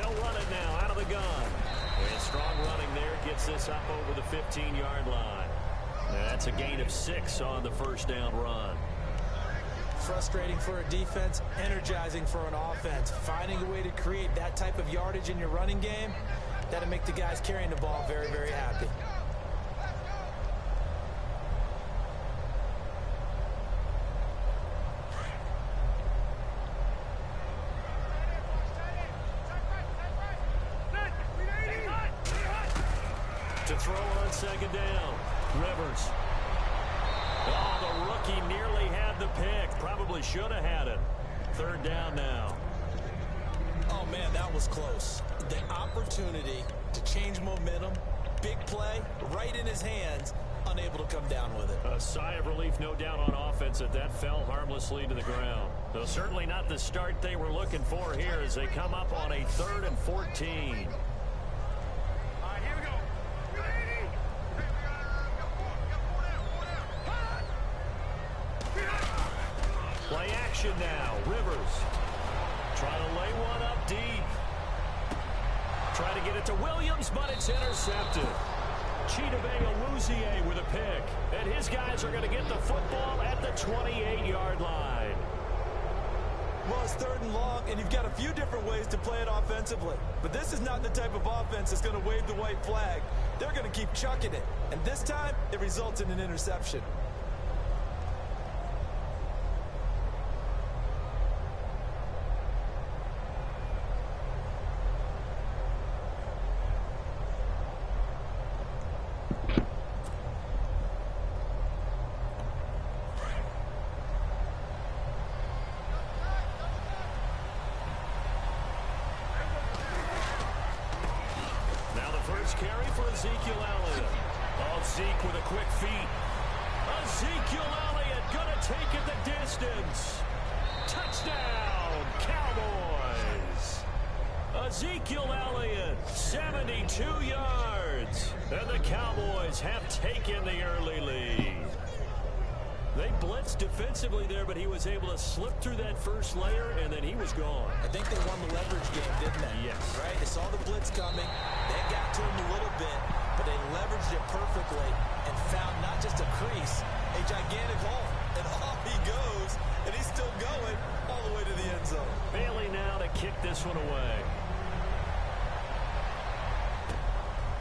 They'll run it now out of the gun. And strong running there gets this up over the 15-yard line. That's a gain of 6 on the first down run. Frustrating for a defense, energizing for an offense. Finding a way to create that type of yardage in your running game, that'll make the guys carrying the ball very, very happy. To throw on second down, Rivers. Oh, the rookie nearly had the pick. Probably should have had it. Third down now. Oh, man, that was close. The opportunity to change momentum, big play, right in his hands, unable to come down with it. A sigh of relief, no doubt, on offense that fell harmlessly to the ground. Though certainly not the start they were looking for here as they come up on a 3rd and 14. Play action now. Rivers trying to lay one up deep. Trying to get it to Williams, but it's intercepted. Chidobe with a pick. And his guys are going to get the football at the 28-yard line. Well, it's 3rd and long, and you've got a few different ways to play it offensively. But this is not the type of offense that's going to wave the white flag. They're going to keep chucking it. And this time, it results in an interception. Carry for Ezekiel Elliott. Oh, Zeke with a quick feet. Ezekiel Elliott gonna take it the distance. Touchdown, Cowboys. Ezekiel Elliott, 72 yards. And the Cowboys have taken the early lead. They blitzed defensively there, but he was able to slip through that first layer, and then he was gone. I think they won the leverage game, didn't they? Yes. Right? They saw the blitz coming. They got to him a little bit, but they leveraged it perfectly and found not just a crease, a gigantic hole. And off he goes, and he's still going all the way to the end zone. Bailey now to kick this one away.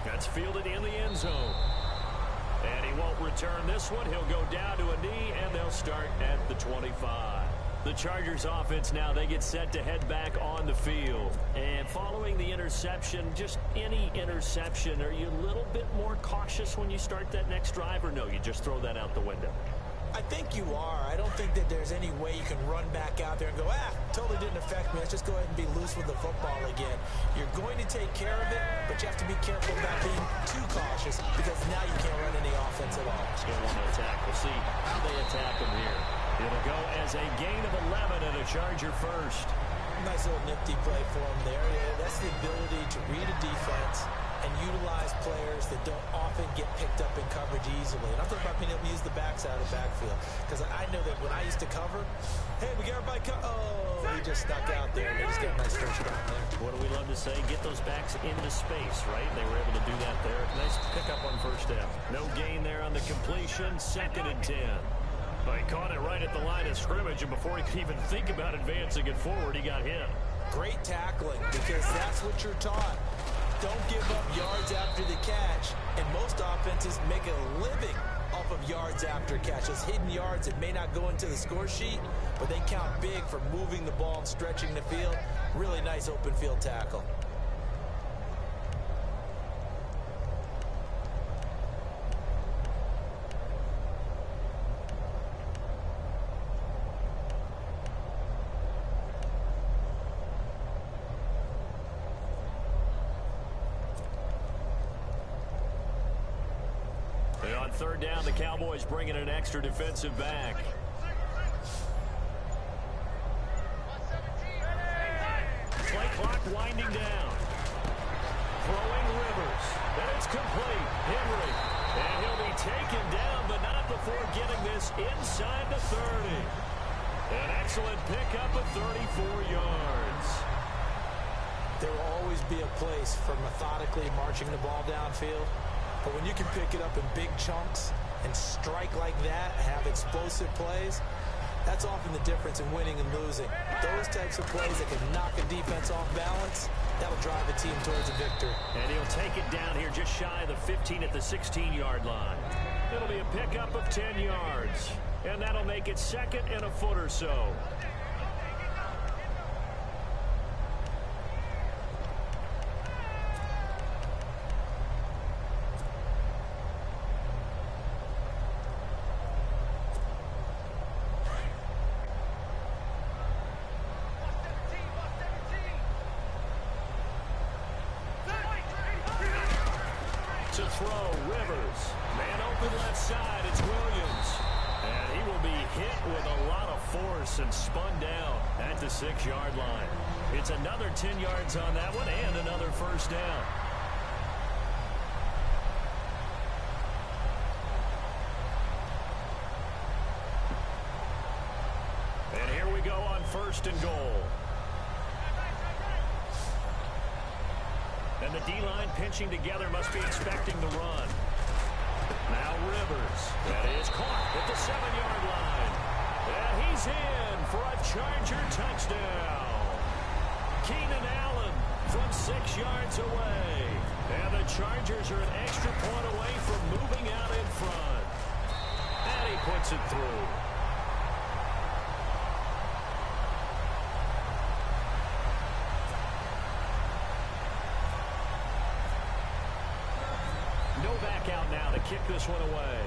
That's fielded in the end zone. And he won't return this one. He'll go down to a knee, and they'll start at the 25. The Chargers offense now, they get set to head back on the field. And following the interception, just any interception, are you a little bit more cautious when you start that next drive, or no, you just throw that out the window? I think you are. I don't think that there's any way you can run back out there and go, totally didn't affect me. Let's just go ahead and be loose with the football again. You're going to take care of it, but you have to be careful about being too cautious because now you can't run any offense at all. Still want to attack. We'll see how they attack him here. It'll go as a gain of 11 and a Charger first. Nice little nifty play for him there. Yeah, that's the ability to read a defense and utilize players that don't often get picked up in coverage easily. And I'm talking about being able to use the backside of the backfield. Because I know that when I used to cover, hey, we got everybody oh, he just stuck out there, and they just got a nice first down there. What do we love to say? Get those backs into space, right? They were able to do that there. Nice pickup on first down. No gain there on the completion. 2nd and 10. Well, he caught it right at the line of scrimmage, and before he could even think about advancing it forward, he got hit. Great tackling, because that's what you're taught. Don't give up yards after the catch, and most offenses make a living off of yards after catch. Those hidden yards that may not go into the score sheet, but they count big for moving the ball and stretching the field. Really nice open field tackle. And on 3rd down, the Cowboys bringing an extra defensive back. Play clock winding down. Throwing Rivers. And it's complete. Henry. And he'll be taken down, but not before getting this inside the 30. An excellent pickup of 34 yards. There will always be a place for methodically marching the ball downfield. But when you can pick it up in big chunks and strike like that, have explosive plays, that's often the difference in winning and losing. Those types of plays that can knock a defense off balance, that'll drive a team towards a victory. And he'll take it down here just shy of the 15 at the 16-yard line. It'll be a pickup of 10 yards. And that'll make it second and a foot or so. To throw, Rivers. Man open left side, it's Williams. And he will be hit with a lot of force and spun down at the 6-yard line. It's another 10 yards on that one and another first down. And here we go on 1st and goal. And the D-line pinching together must be expecting the run. Now Rivers. That is caught at the 7-yard line. And he's in for a Charger touchdown. Keenan Allen from 6 yards away. And the Chargers are an extra point away from moving out in front. And he puts it through. No back out now to kick this one away.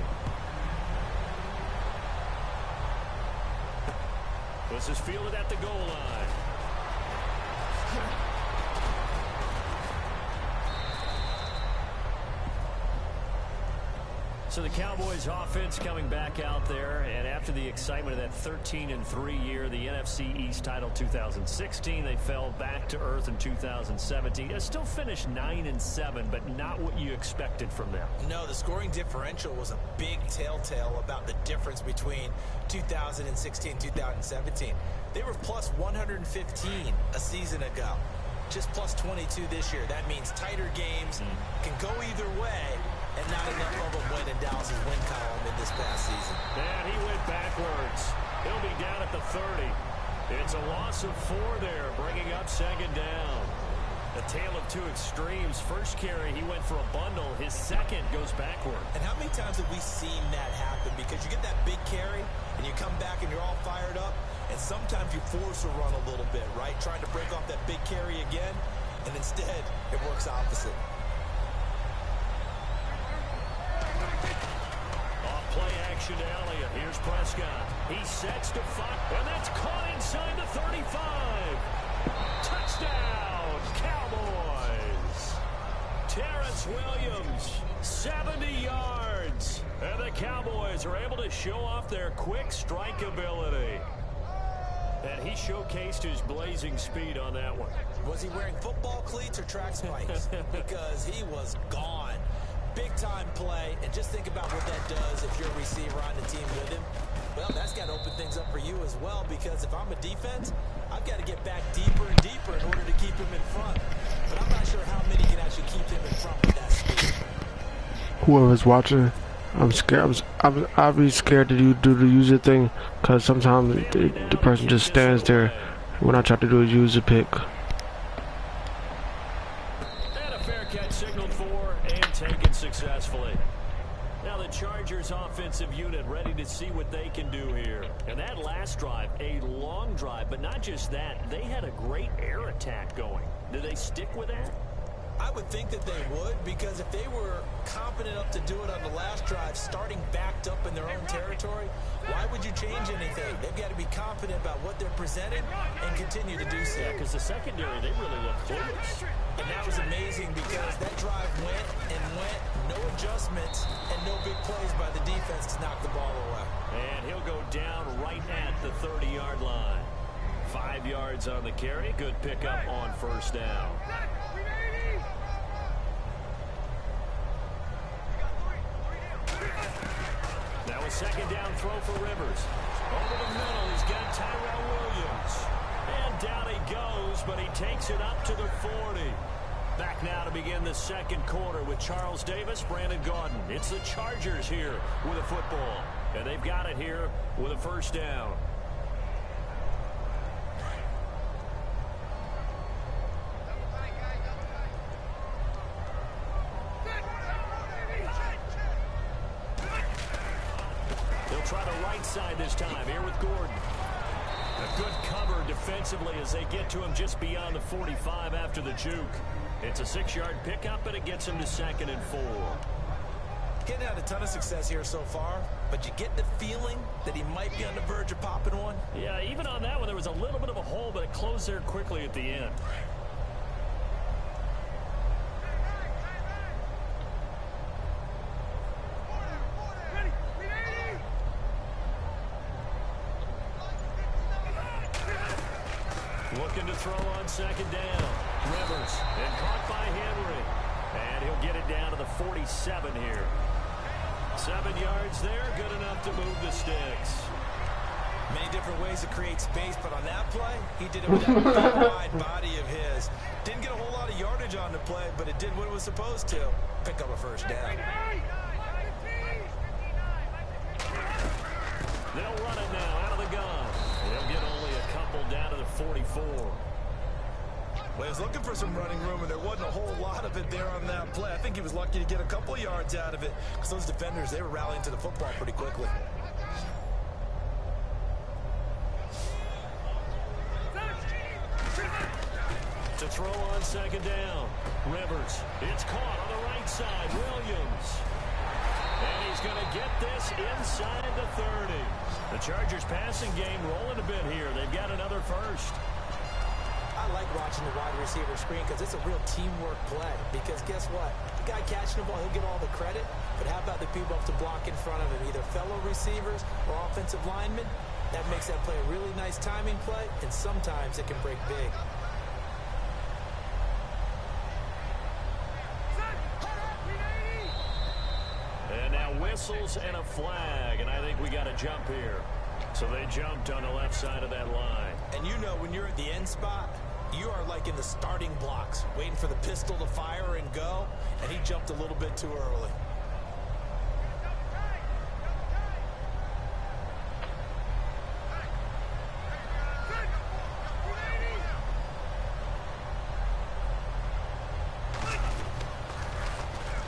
This is fielded at the goal line. So the Cowboys offense coming back out there, and after the excitement of that 13-3 year, the NFC East title 2016, they fell back to earth in 2017. They still finished 9-7, but not what you expected from them. No, the scoring differential was a big telltale about the difference between 2016 2017. They were plus 115 a season ago, just plus 22 this year. That means tighter games can go either way. And not enough of them went in Dallas's win column in this past season. And he went backwards. He'll be down at the 30. It's a loss of 4 there, bringing up 2nd down. A tale of two extremes. First carry, he went for a bundle. His second goes backward. And how many times have we seen that happen? Because you get that big carry, and you come back and you're all fired up, and sometimes you force a run a little bit, right? Trying to break off that big carry again, and instead it works opposite. Play action to Elliott. Here's Prescott. He sets to fire, and that's caught inside the 35. Touchdown, Cowboys. Terrence Williams, 70 yards. And the Cowboys are able to show off their quick strike ability. And he showcased his blazing speed on that one. Was he wearing football cleats or track spikes? Because he was gone. Big-time play, and just think about what that does if you're a receiver on the team with him. Well, that's got to open things up for you as well, because if I'm a defense, I've got to get back deeper and deeper in order to keep him in front. But I'm not sure how many can actually keep him in front with that speed. Whoever's watching, I'm scared. I'd be scared to do the user thing, because sometimes the person just stands there when I try to do a user pick. Signaled for and taken successfully. Now the Chargers offensive unit ready to see what they can do here. And that last drive, a long drive, but not just that, they had a great air attack going. Do they stick with that? I would think that they would, because if they were confident enough to do it on the last drive, starting backed up in their own territory, why would you change anything? They've got to be confident about what they're presenting and continue to do so. Yeah, because the secondary, they really look clueless. And that was amazing, because that drive went and went, no adjustments, and no big plays by the defense to knock the ball away. And he'll go down right at the 30-yard line. 5 yards on the carry. Good pickup on first down. Now a second down throw for Rivers. Over the middle, he's got Tyrell Williams. And down he goes, but he takes takes it up to the 40. Back now to begin the second quarter with Charles Davis, Brandon Gaudin. It's the Chargers here with a football. And they've got it here with a first down. They'll try the right side this time here with Gordon. A good cover defensively as they get to him just beyond the 45 after the juke. It's a 6-yard pickup, and it gets him to 2nd and 4. Getting out a ton of success here so far, but you get the feeling that he might be on the verge of popping one. Yeah, even on that one, there was a little bit of a hole, but it closed there quickly at the end. Looking to throw on 2nd down. Rivers, and caught by Henry. And he'll get it down to the 47 here. 7 yards there, good enough to move the sticks. Many different ways to create space, but on that play, he did it with that wide body of his. Didn't get a whole lot of yardage on the play, but it did what it was supposed to. Pick up a first down. They'll run it now out of the gun. They'll get only a couple down to the 44. Well, he was looking for some running room, and there wasn't a whole lot of it there on that play. I think he was lucky to get a couple yards out of it because those defenders, they were rallying to the football pretty quickly. To throw on 2nd down. Rivers. It's caught on the right side. Williams. And he's going to get this inside the 30. The Chargers passing game rolling a bit here. They've got another first. I like watching the wide receiver screen because it's a real teamwork play. Because guess what? The guy catching the ball, he'll get all the credit. But how about the people up to block in front of him? Either fellow receivers or offensive linemen. That makes that play a really nice timing play. And sometimes it can break big. And now whistles and a flag, and I think we got a jump here. So they jumped on the left side of that line. And you know when you're at the end spot, you are like in the starting blocks, waiting for the pistol to fire and go, and he jumped a little bit too early.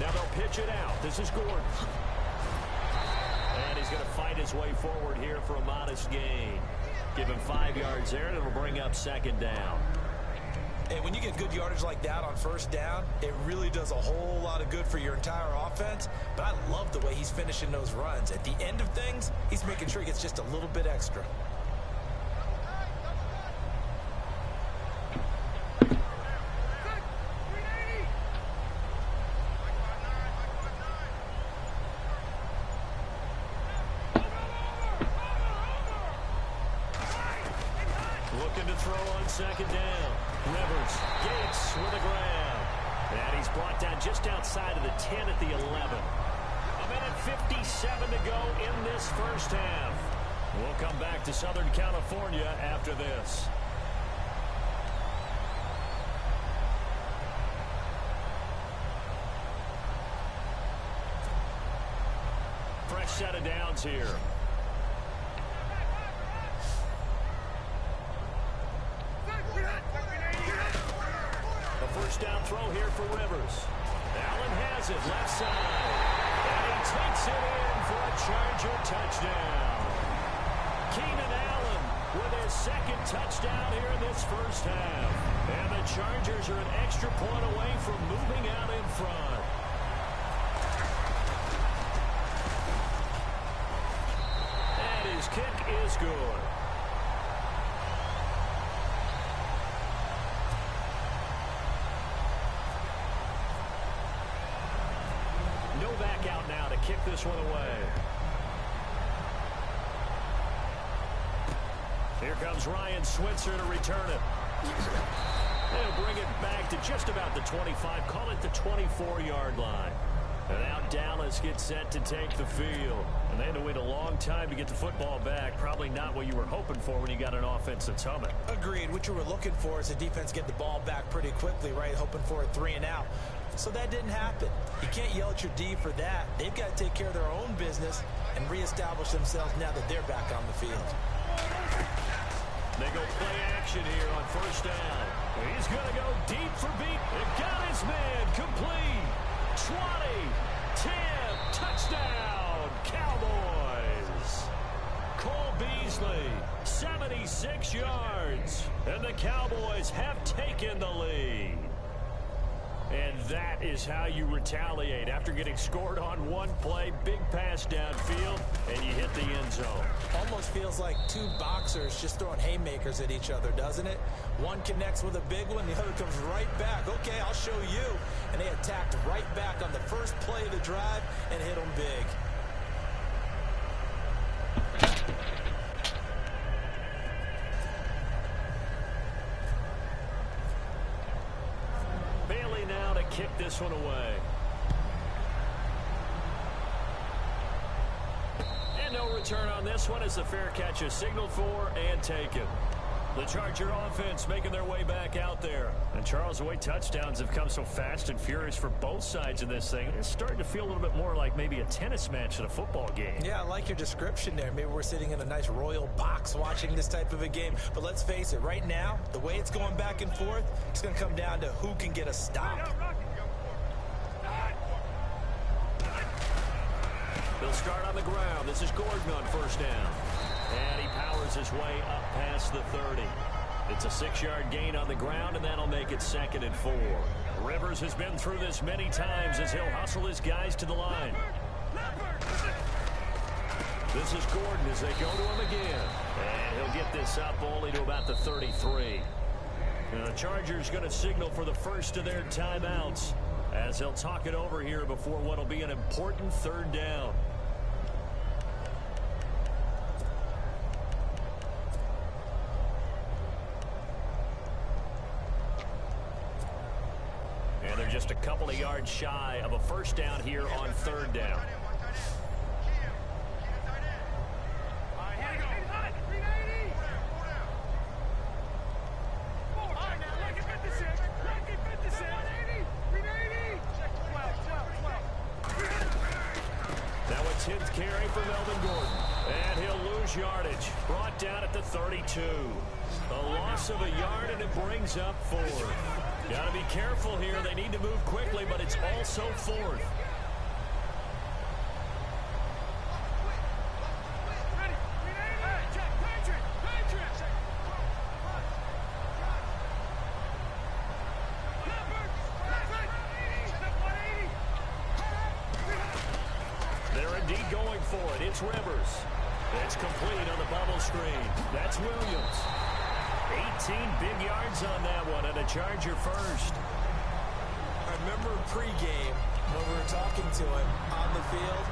Now they'll pitch it out. This is Gordon. And he's going to fight his way forward here for a modest gain. Give him 5 yards there, and it'll bring up 2nd down. And when you get good yardage like that on first down, it really does a whole lot of good for your entire offense. But I love the way he's finishing those runs. At the end of things, he's making sure he gets just a little bit extra. Looking to throw on 2nd down. Rivers, Gates with a grab. And he's brought down just outside of the 10 at the 11. A minute 57 to go in this first half. We'll come back to Southern California after this. Fresh set of downs here. First down throw here for Rivers. Allen has it left side. And he takes it in for a Charger touchdown. Keenan Allen with his 2nd touchdown here in this first half. And the Chargers are an extra point away from moving out in front. And his kick is good. Back out now to kick this one away. Here comes Ryan Switzer to return it. They'll bring it back to just about the 25. Call it the 24-yard line. And now Dallas gets set to take the field. And they had to wait a long time to get the football back. Probably not what you were hoping for when you got an offense that's humming. Agreed. What you were looking for is the defense get the ball back pretty quickly, right? Hoping for a 3 and out. So that didn't happen. You can't yell at your D for that. They've got to take care of their own business and reestablish themselves now that they're back on the field. They go play action here on first down. He's going to go deep for beat. It got his man complete. 20, 10, touchdown, Cowboys. Cole Beasley, 76 yards. And the Cowboys have taken the lead. And that is how you retaliate after getting scored on one play, big pass downfield, and you hit the end zone. Almost feels like two boxers just throwing haymakers at each other, doesn't it? One connects with a big one, the other comes right back. Okay, I'll show you. And they attacked right back on the first play of the drive and hit them big. Kick this one away. And no return on this one as the fair catch is signaled for and taken. The Charger offense making their way back out there. And Charles, the way touchdowns have come so fast and furious for both sides of this thing, it's starting to feel a little bit more like maybe a tennis match at a football game. Yeah, I like your description there. Maybe we're sitting in a nice royal box watching this type of a game. But let's face it, right now, the way it's going back and forth, it's going to come down to who can get a stop. They'll start on the ground. This is Gordon on first down. And he powers his way up past the 30. It's a 6-yard gain on the ground, and that'll make it 2nd and 4. Rivers has been through this many times as he'll hustle his guys to the line. This is Gordon as they go to him again. And he'll get this up only to about the 33. And the Chargers going to signal for the first of their timeouts as they'll talk it over here before what will be an important 3rd down. And they're just a couple of yards shy of a first down here on 3rd down. Yardage brought down at the 32. A loss of a yard, and it brings up 4th. Got to be careful here. They need to move quickly, but it's also 4th. They're indeed going for it. It's Rivers. It's complete on the bubble screen. That's Williams. 18 big yards on that one, and a Charger first. I remember pregame when we were talking to him on the field,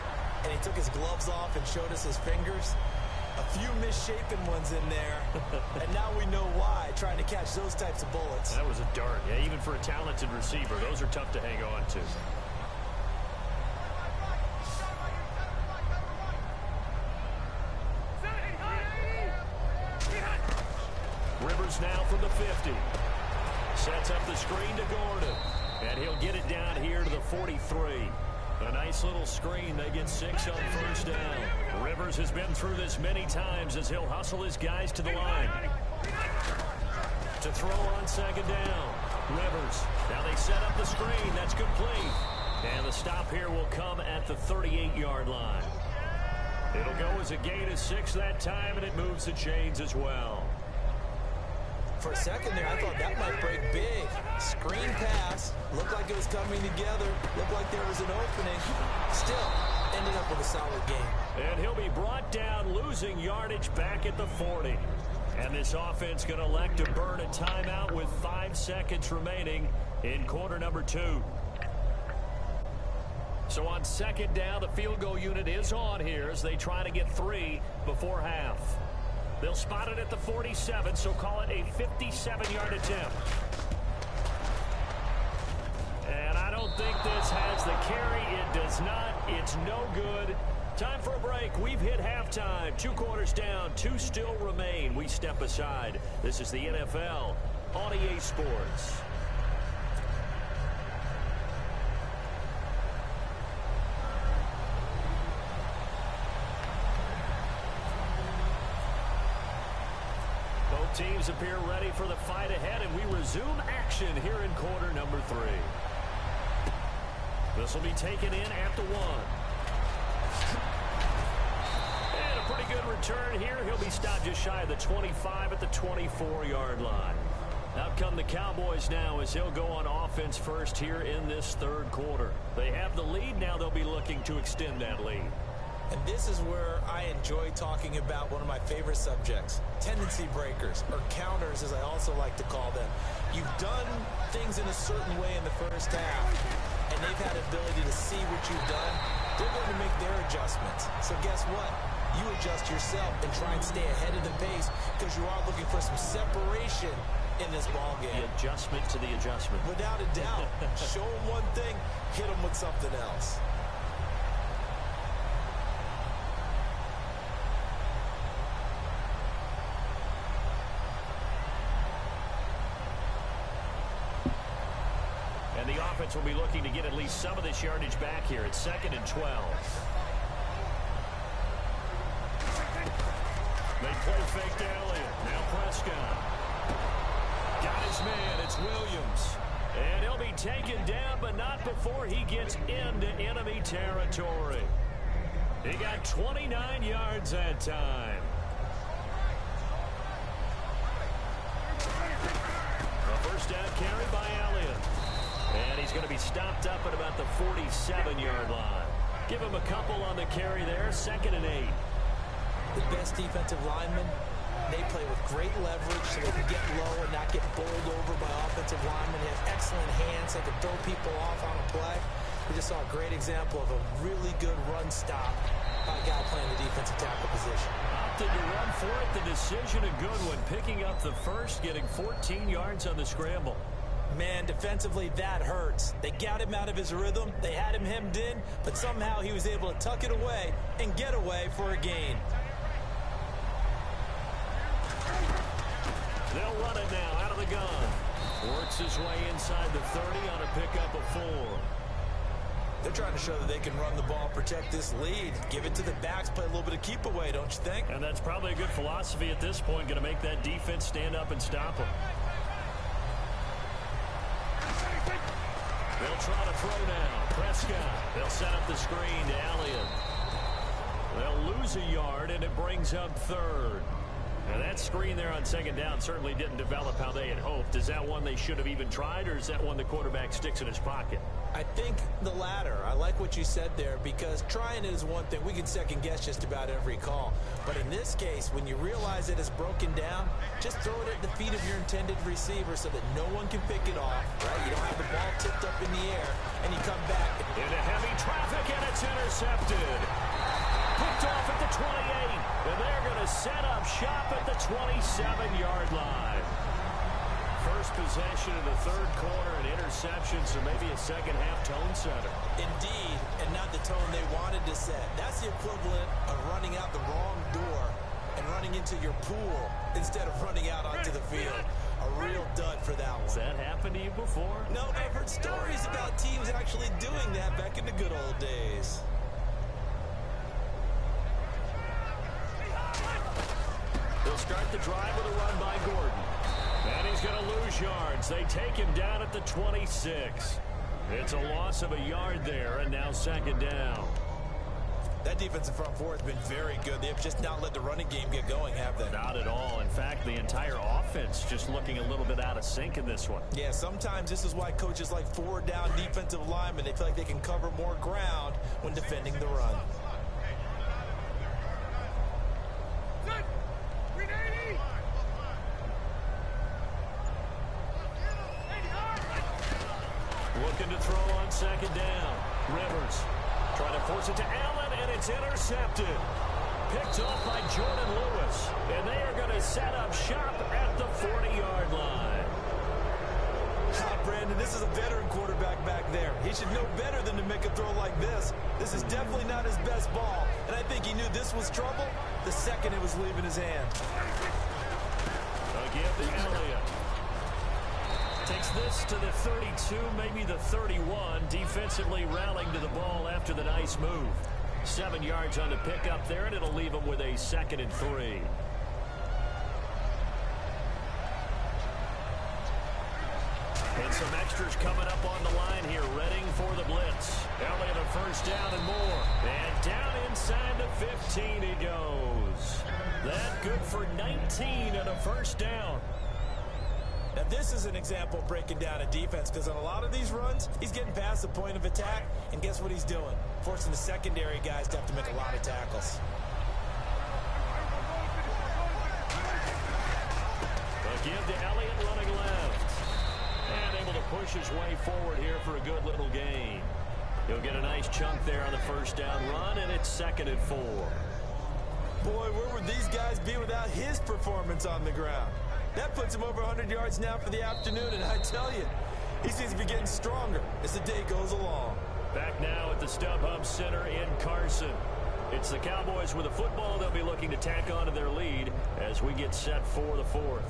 and he took his gloves off and showed us his fingers. A few misshapen ones in there, and now we know why, trying to catch those types of bullets. That was a dart. Yeah, even for a talented receiver, those are tough to hang on to. Now from the 50. Sets up the screen to Gordon. And he'll get it down here to the 43. A nice little screen. They get 6 on first down. Rivers has been through this many times as he'll hustle his guys to the line. To throw on 2nd down. Rivers. Now they set up the screen. That's complete. And the stop here will come at the 38-yard line. It'll go as a gain of 6 that time, and it moves the chains as well. For a second there, I thought that might break big. Screen pass. Looked like it was coming together. Looked like there was an opening. Still, ended up with a solid game. And he'll be brought down, losing yardage back at the 40. And this offense going to elect to burn a timeout with 5 seconds remaining in quarter number 2. So on 2nd down, the field goal unit is on here as they try to get 3 before half. They'll spot it at the 47, so call it a 57-yard attempt. And I don't think this has the carry. It does not. It's no good. Time for a break. We've hit halftime. 2 quarters down. 2 still remain. We step aside. This is the NFL on EA Sports. Both teams appear ready for the fight ahead, and we resume action here in quarter number 3. This will be taken in at the 1. And a pretty good return here. He'll be stopped just shy of the 25 at the 24-yard line. Out come the Cowboys now as he'll go on offense first here in this 3rd quarter. They have the lead. Now they'll be looking to extend that lead. And this is where I enjoy talking about one of my favorite subjects, tendency breakers, or counters as I also like to call them. You've done things in a certain way in the first half, and they've had the ability to see what you've done. They're going to make their adjustments. So guess what? You adjust yourself and try and stay ahead of the pace because you are looking for some separation in this ball game. The adjustment to the adjustment. Without a doubt. Show them one thing, hit them with something else. And the offense will be looking to get at least some of this yardage back here. It's 2nd and 12. They play fake to Elliott. Now Prescott. Got his man. It's Williams. And he'll be taken down, but not before he gets into enemy territory. He got 29 yards that time. A first down carry by Elliott. And he's going to be stopped up at about the 47-yard line. Give him a couple on the carry there. 2nd and 8. The best defensive linemen, they play with great leverage so they can get low and not get bowled over by offensive linemen. They have excellent hands. They can throw people off on a play. We just saw a great example of a really good run stop by a guy playing the defensive tackle position. Opted to run for it. The decision a good one. Picking up the first, getting 14 yards on the scramble. Man, defensively, that hurts. They got him out of his rhythm. They had him hemmed in, but somehow he was able to tuck it away and get away for a gain. They'll run it now out of the gun. Works his way inside the 30 on a pickup of 4. They're trying to show that they can run the ball, protect this lead, give it to the backs, play a little bit of keep away, don't you think? And that's probably a good philosophy at this point, going to make that defense stand up and stop them. They'll try to throw now. Prescott. They'll set up the screen to Elliott. They'll lose a yard, and it brings up 3rd. Now, that screen there on 2nd down certainly didn't develop how they had hoped. Is that one they should have even tried, or is that one the quarterback sticks in his pocket? I think the latter. I like what you said there because trying it is one thing. We can second-guess just about every call. But in this case, when you realize it is broken down, just throw it at the feet of your intended receiver so that no one can pick it off, right? You don't have the ball tipped up in the air, and you come back. Into heavy traffic, and it's intercepted. Picked off at the 28, and they're going to set up shop at the 27-yard line. First possession of the 3rd quarter, an interception, so maybe a second-half tone setter. Indeed, and not the tone they wanted to set. That's the equivalent of running out the wrong door and running into your pool instead of running out onto the field. A real dud for that one. Has that happened to you before? No, but I've heard stories about teams actually doing that back in the good old days. They'll start the drive with a run by Gordon. And he's going to lose yards. They take him down at the 26. It's a loss of a yard there, and now 2nd down. That defensive front four has been very good. They have just not let the running game get going, have they? Not at all. In fact, the entire offense just looking a little bit out of sync in this one. Yeah, sometimes this is why coaches like 4-down defensive linemen. They feel like they can cover more ground when defending the run. Looking to throw on 2nd down. Rivers trying to force it to Allen, and it's intercepted. Picked off by Jordan Lewis. And they are going to set up shop at the 40-yard line. Brandon, this is a veteran quarterback back there. He should know better than to make a throw like this. This is definitely not his best ball, and I think he knew this was trouble the second it was leaving his hand. Again to Elliott. Takes this to the 32, maybe the 31. Defensively rallying to the ball after the nice move. 7 yards on the pickup there, and it'll leave him with a 2nd and 3. And some extras coming up on the line here, readying for the blitz. Elliott a first down and more. And down inside the 15 he goes. That good for 19 and a first down. Now, this is an example of breaking down a defense, because on a lot of these runs, he's getting past the point of attack, and guess what he's doing? Forcing the secondary guys to have to make a lot of tackles. Again to Elliott running left. And able to push his way forward here for a good little gain. He'll get a nice chunk there on the first down run, and it's 2nd and 4. Boy, where would these guys be without his performance on the ground? That puts him over 100 yards now for the afternoon, and I tell you, he seems to be getting stronger as the day goes along. Back now at the StubHub Center in Carson. It's the Cowboys with a football. They'll be looking to tack on to their lead as we get set for the 4th.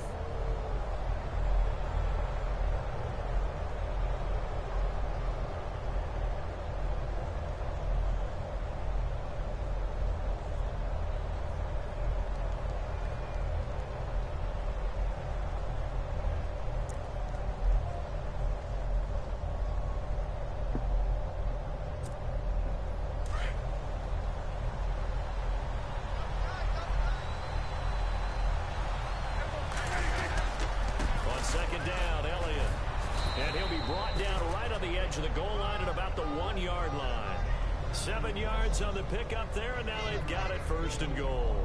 Second down, Elliott. And he'll be brought down right on the edge of the goal line at about the 1-yard line. 7 yards on the pickup there, and now they've got it 1st and goal.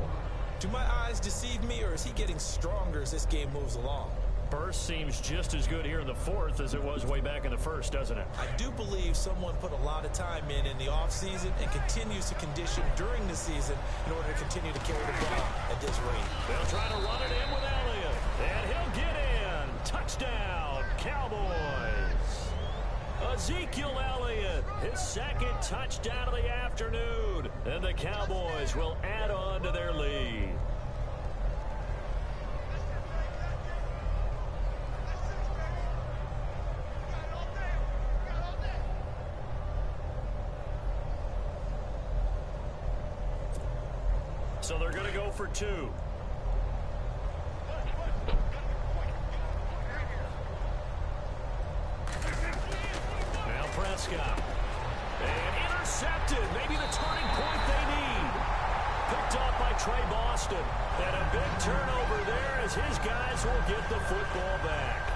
Do my eyes deceive me, or is he getting stronger as this game moves along? Burst seems just as good here in the 4th as it was way back in the 1st, doesn't it? I do believe someone put a lot of time in the offseason and continues to condition during the season in order to continue to carry the ball at this rate. They'll try to run it in with Elliott, and he'll get in. Touchdown, Cowboys. Ezekiel Elliott, his 2nd touchdown of the afternoon. And the Cowboys will add on to their lead. So they're going to go for 2. Prescott. And intercepted. Maybe the turning point they need. Picked up by Trey Boston. And a big turnover there as his guys will get the football back.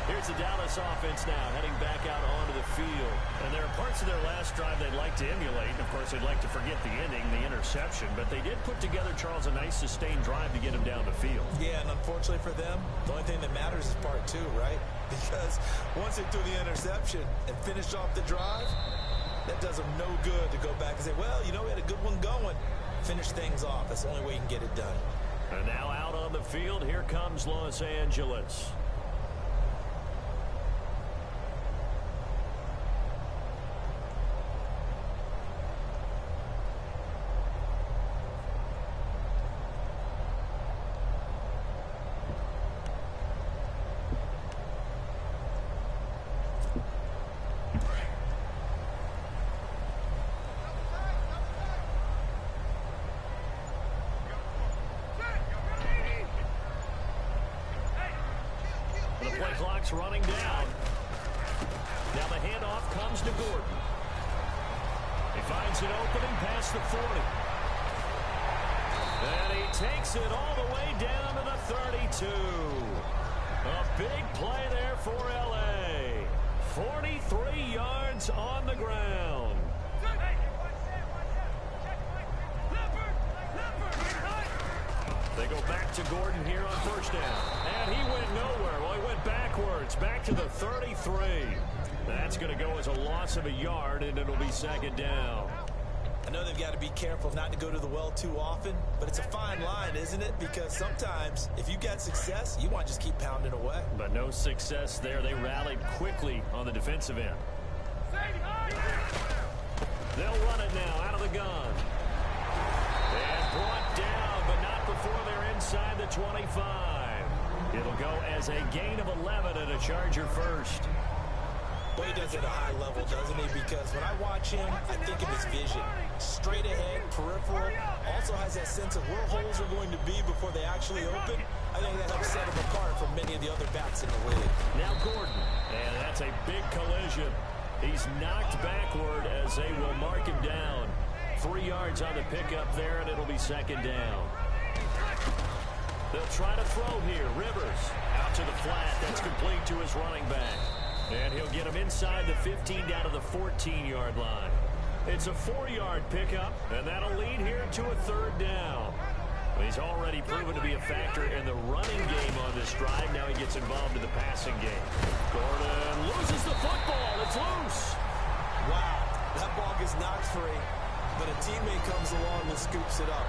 Here's the Dallas offense now, heading back out onto the field. And there are parts of their last drive they'd like to emulate. And, of course, they'd like to forget the ending, the interception. But they did put together, Charles, a nice sustained drive to get him down the field. Yeah, and unfortunately for them, the only thing that matters is part 2, right? Because once they threw the interception and finished off the drive, that does them no good to go back and say, well, you know, we had a good one going. Finish things off. That's the only way you can get it done. And now out on the field, here comes Los Angeles. Clock's running down. Now the handoff comes to Gordon. He finds an opening past the 40. And he takes it all the way down to the 32. A big play there for L.A. 43 yards on the ground. They go back to Gordon here on first down. And he went nowhere. Well, he went backwards, back to the 33. That's going to go as a loss of a yard, and it'll be 2nd down. I know they've got to be careful not to go to the well too often, but it's a fine line, isn't it? Because sometimes if you got success, you want to just keep pounding away. But no success there. They rallied quickly on the defensive end. They'll run it now out of the gun. And brought down, but not before they're inside the 25. It'll go as a gain of 11 and a Charger first. Well, he does it at a high level, doesn't he? Because when I watch him, I think of his vision. Straight ahead, peripheral. Also has that sense of where holes are going to be before they actually open. I think that helps set him apart from many of the other backs in the league. Now Gordon, and that's a big collision. He's knocked backward as they will mark him down. 3 yards on the pickup there, and it'll be second down. They'll try to throw here. Rivers out to the flat. That's complete to his running back. And he'll get him inside the 15 down to the 14-yard line. It's a 4-yard pickup, and that'll lead here to a third down. He's already proven to be a factor in the running game on this drive. Now he gets involved in the passing game. Gordon loses the football. It's loose. Wow, that ball gets knocked free, but a teammate comes along and scoops it up.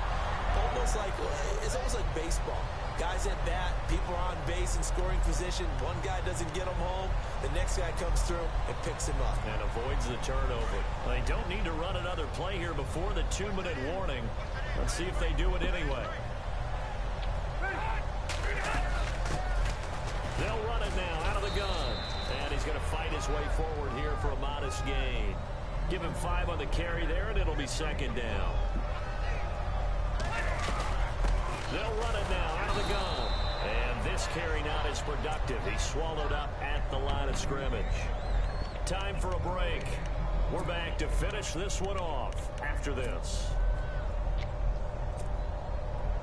It's almost like baseball. Guys at bat, people are on base in scoring position. One guy doesn't get him home. The next guy comes through and picks him up. And avoids the turnover. They don't need to run another play here before the 2-minute warning. Let's see if they do it anyway. They'll run it now out of the gun. And he's going to fight his way forward here for a modest gain. Give him 5 on the carry there, and it'll be second down. They'll run it now out of the gun. And this carry not as productive. He's swallowed up at the line of scrimmage. Time for a break. We're back to finish this one off after this.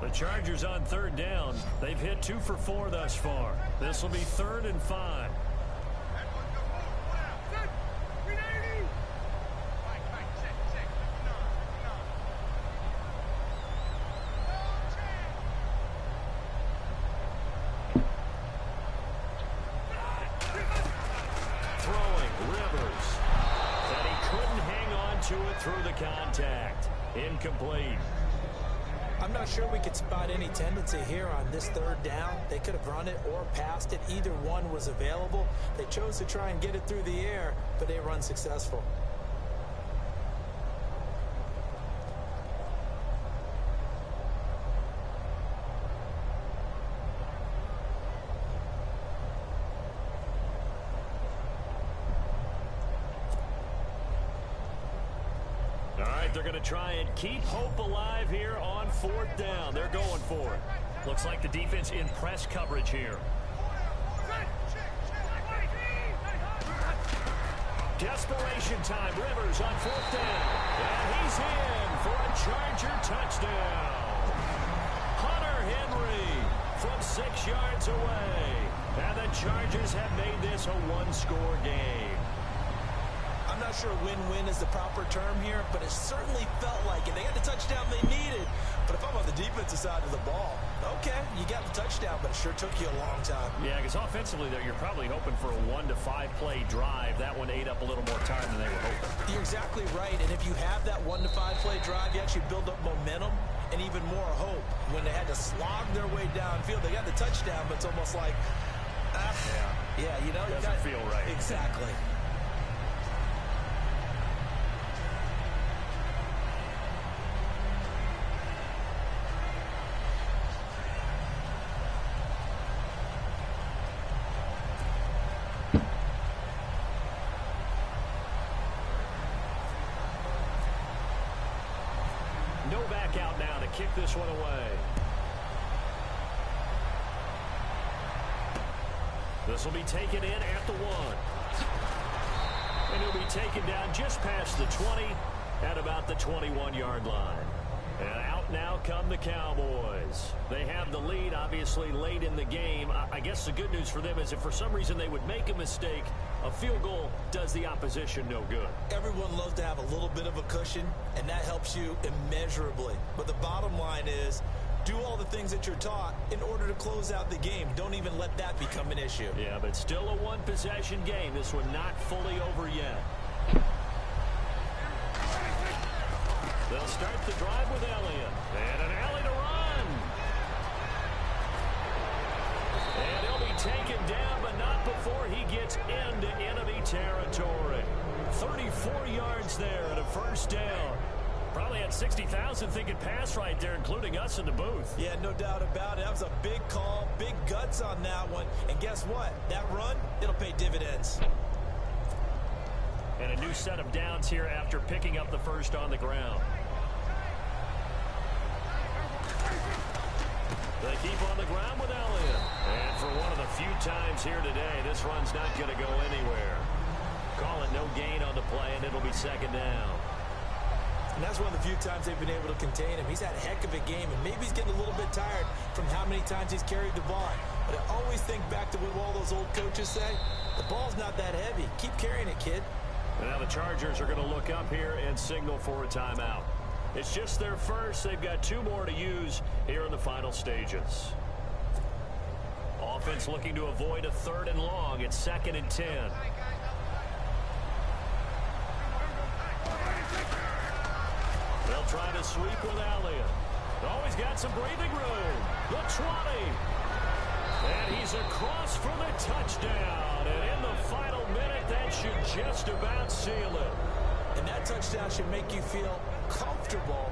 The Chargers on third down. They've hit 2 for 4 thus far. This will be 3rd and 5. Through the contact. Incomplete. I'm not sure we could spot any tendency here on this third down. They could have run it or passed it. Either one was available. They chose to try and get it through the air, but they were unsuccessful. They're going to try and keep hope alive here on 4th down. They're going for it. Looks like the defense in press coverage here. Desperation time. Rivers on 4th down. And he's in for a Charger touchdown. Hunter Henry from 6 yards away. And the Chargers have made this a 1-score game. I'm not sure win-win is the proper term here, but it certainly felt like it. They got the touchdown they needed, but if I'm on the defensive side of the ball, okay, you got the touchdown, but it sure took you a long time. Yeah, because offensively, though, you're probably hoping for a 1 to 5 play drive. That one ate up a little more time than they were hoping. You're exactly right, and if you have that 1 to 5 play drive, you actually build up momentum and even more hope. When they had to slog their way downfield, they got the touchdown, but it's almost like, yeah, you know, doesn't feel right. Exactly. Novak out now to kick this one away. This will be taken in at the 1. And he'll be taken down just past the 20 at about the 21-yard line. And out now come the Cowboys. They have the lead, obviously, late in the game. I guess the good news for them is if for some reason they would make a mistake, a field goal does the opposition no good. Everyone loves to have a little bit of a cushion, and that helps you immeasurably. But the bottom line is, do all the things that you're taught in order to close out the game. Don't even let that become an issue. Yeah, but still a one-possession game. This one not fully over yet. They'll start the drive with Elliott. And an alley to run. And he'll be taken down, but not before he gets into enemy territory. 34 yards there and a first down. Probably had 60,000 thinking pass right there, including us in the booth. Yeah, no doubt about it. That was a big call, big guts on that one. And guess what? That run, it'll pay dividends. And a new set of downs here after picking up the first on the ground. They keep on the ground with Elliott. And for one of the few times here today, this run's not going to go anywhere. Call it no gain on the play, and it'll be second down. And that's one of the few times they've been able to contain him. He's had a heck of a game, and maybe he's getting a little bit tired from how many times he's carried the ball. But I always think back to what all those old coaches say. The ball's not that heavy. Keep carrying it, kid. And now the Chargers are going to look up here and signal for a timeout. It's just their first. They've got 2 more to use here in the final stages. Offense looking to avoid a 3rd and long. It's 2nd and 10. They'll try to sweep with Elliott. Always got some breathing room. The 20. And he's across for the touchdown. And in the final minute, that should just about seal it. And that touchdown should make you feel comfortable.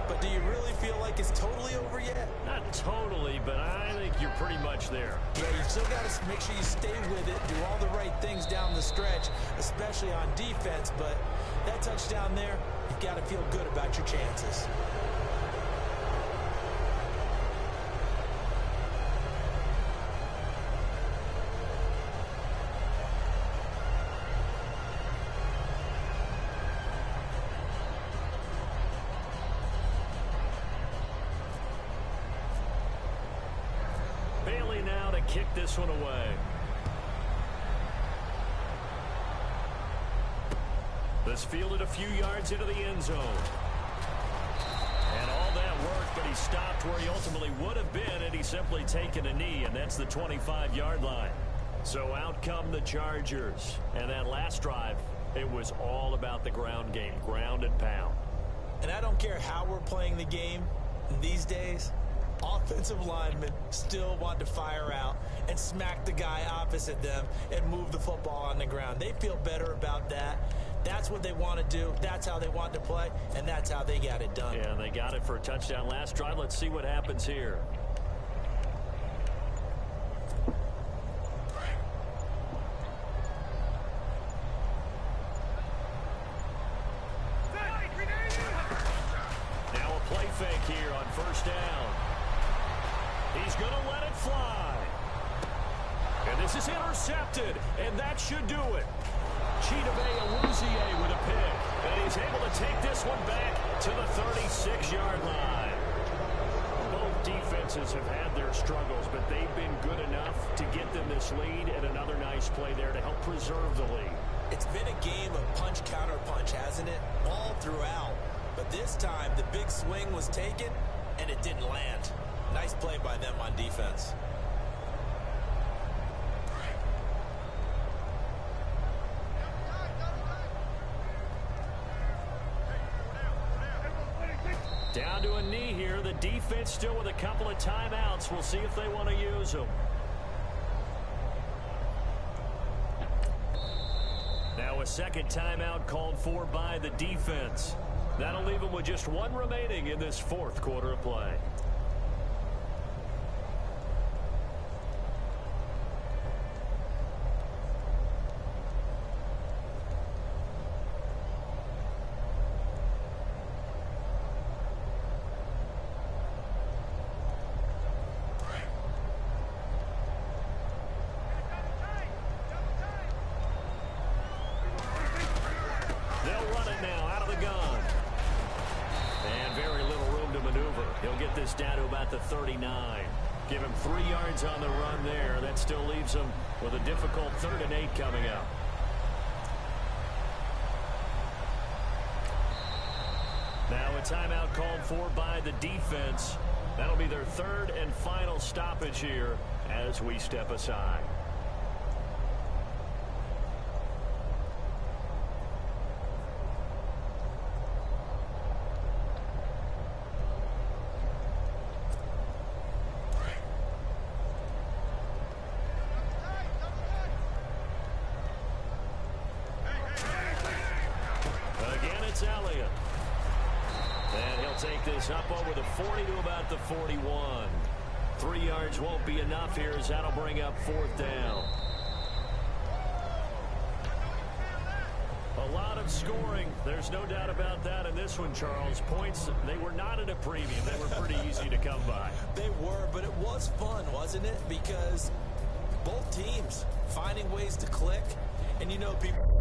But do you really feel like it's totally over yet? Not totally, but I think you're pretty much there. Yeah, you still got to make sure you stay with it, do all the right things down the stretch, especially on defense. But that touchdown there, you've got to feel good about your chances. Kick this one away. This fielded a few yards into the end zone. And all that work, but he stopped where he ultimately would have been had he simply taken a knee, and that's the 25-yard line. So out come the Chargers. And that last drive, it was all about the ground game, ground and pound. And I don't care how we're playing the game these days. Offensive linemen still want to fire out and smack the guy opposite them and move the football on the ground. They feel better about that. That's what they want to do. That's how they want to play, and that's how they got it done. Yeah, they got it for a touchdown last drive. Let's see what happens here. Now a play fake here on first down. He's going to let it fly. And this is intercepted, and that should do it. Chidobe Awuzie with a pick. And he's able to take this one back to the 36-yard line. Both defenses have had their struggles, but they've been good enough to get them this lead, and another nice play there to help preserve the lead. It's been a game of punch-counter-punch, hasn't it? All throughout. But this time, the big swing was taken, and it didn't land. Nice play by them on defense. Down to a knee here. The defense still with a couple of timeouts. We'll see if they want to use them. Now a second timeout called for by the defense. That'll leave them with just 1 remaining in this 4th quarter of play. Down to about the 39. Give him 3 yards on the run there. That still leaves him with a difficult 3rd and 8 coming up. Now a timeout called for by the defense. That'll be their 3rd and final stoppage here as we step aside. It's Elliott. And he'll take this up over the 40 to about the 41. 3 yards won't be enough here as that'll bring up 4th down. A lot of scoring. There's no doubt about that in this one, Charles. Points, they were not at a premium. They were pretty easy to come by. They were, but it was fun, wasn't it? Because both teams finding ways to click. And, you know, people...